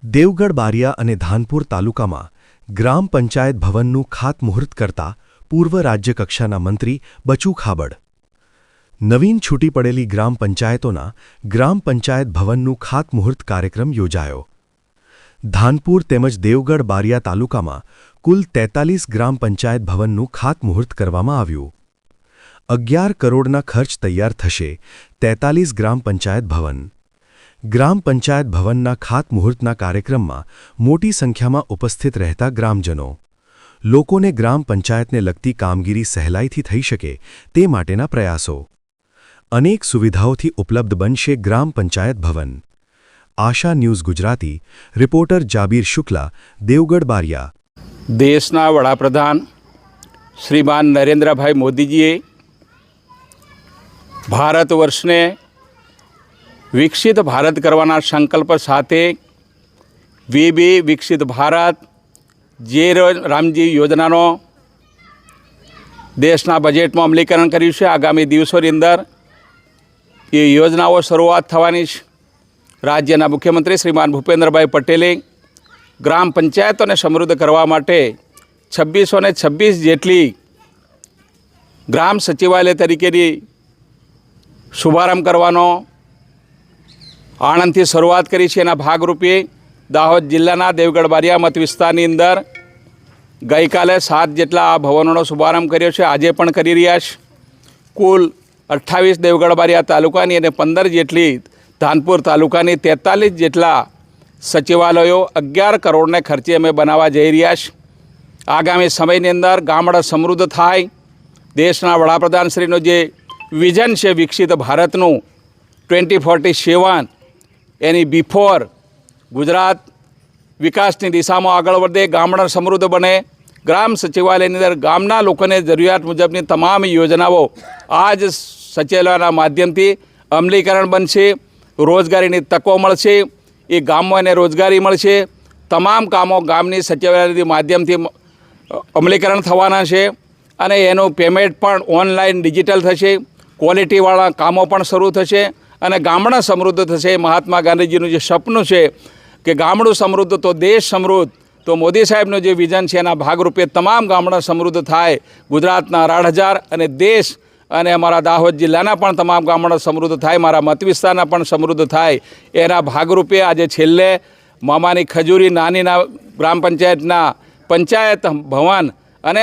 દેવગઢ બારિયા અને ધાનપુર તાલુકામાં ગ્રામ પંચાયત ભવનનું ખાતમુહૂર્ત કરતા પૂર્વ રાજ્યકક્ષાના મંત્રી બચુ ખાબડ. નવીન છૂટી પડેલી ગ્રામ પંચાયતોના ગ્રામ પંચાયત ભવનનું ખાતમુહૂર્ત કાર્યક્રમ યોજાયો. ધાનપુર તેમજ દેવગઢ બારિયા તાલુકામાં કુલ 43 ગ્રામ પંચાયત ભવનનું ખાતમુહૂર્ત કરવામાં આવ્યું. 11 કરોડના ખર્ચ તૈયાર થશે 43 ગ્રામ પંચાયત ભવન. ગ્રામ પંચાયત ભવનના ખાતમુહૂર્તના કાર્યક્રમમાં મોટી સંખ્યામાં ઉપસ્થિત રહેતા ગ્રામજનો, લોકોને ગ્રામ પંચાયતને લગતી કામગીરી સહેલાઈથી થઈ શકે તે માટેના પ્રયાસો. અનેક સુવિધાઓથી ઉપલબ્ધ બનશે ગ્રામ પંચાયત ભવન. આશા news Gujarati, reporter Jaber Shukla, Devgadh Bariya. દેશના વડાપ્રધાન શ્રીમાન નરેન્દ્રભાઈ મોદીજીએ ભારત વર્ષને વિકસિત ભારત કરવાના સંકલ્પ સાથે વીબી વિકસિત ભારત જે રામજી યોજનાનો દેશના બજેટમાં અમલીકરણ કર્યું છે. આગામી દિવસોની અંદર એ યોજનાઓ શરૂઆત થવાની છે. રાજ્યના મુખ્યમંત્રી શ્રીમાન ભૂપેન્દ્રભાઈ પટેલે ગ્રામ પંચાયતોને સમૃદ્ધ કરવા માટે 2626 જેટલી ગ્રામ સચિવાલય તરીકેની શુભારંભ કરવાનો આણંદથી શરૂઆત કરી છે. એના ભાગરૂપે દાહોદ જિલ્લાના દેવગઢ બારિયા મત વિસ્તારની અંદર ગઈકાલે 7 જેટલા આ ભવનોનો શુભારંભ કર્યો છે. આજે પણ કરી રહ્યા છે. કુલ 28 દેવગઢ બારિયા તાલુકાની અને 15 જેટલી ધાનપુર તાલુકાની 43 જેટલા સચિવાલયો 11 કરોડને ખર્ચે અમે બનાવવા જઈ રહ્યા છે. આગામી સમયની અંદર ગામડા સમૃદ્ધ થાય, દેશના વડાપ્રધાનશ્રીનો જે વિઝન છે વિકસિત ભારતનું 2047, એની બિફોર ગુજરાત વિકાસની દિશામાં આગળ વધે, ગામડા સમૃદ્ધ બને, ગ્રામ સચિવાલયની અંદર ગામના લોકોને જરૂરિયાત મુજબની તમામ યોજનાઓ આ જ સચિવાલયના માધ્યમથી અમલીકરણ બનશે. રોજગારીની તકો મળશે, એ ગામમાં એને રોજગારી મળશે. તમામ કામો ગામની સચિવાલયના માધ્યમથી અમલીકરણ થવાના છે અને એનું પેમેન્ટ પણ ઓનલાઈન ડિજિટલ થશે. ક્વોલિટીવાળા કામો પણ શરૂ થશે અને ગામડા સમૃદ્ધ થશે. મહાત્મા ગાંધીજીનું જે સપનું છે કે ગામડું સમૃદ્ધ તો દેશ સમૃદ્ધ, તો મોદી સાહેબનું જે વિઝન છે એના ભાગરૂપે તમામ ગામડા સમૃદ્ધ થાય. ગુજરાતના 18,000 અને દેશ અને અમારા દાહોદ જિલ્લાના પણ તમામ ગામડા સમૃદ્ધ થાય, મારા મત વિસ્તારના પણ સમૃદ્ધ થાય. એના ભાગરૂપે આજે છેલ્લે મામાની ખજૂરી નાનીના ગ્રામ પંચાયતના પંચાયત ભવન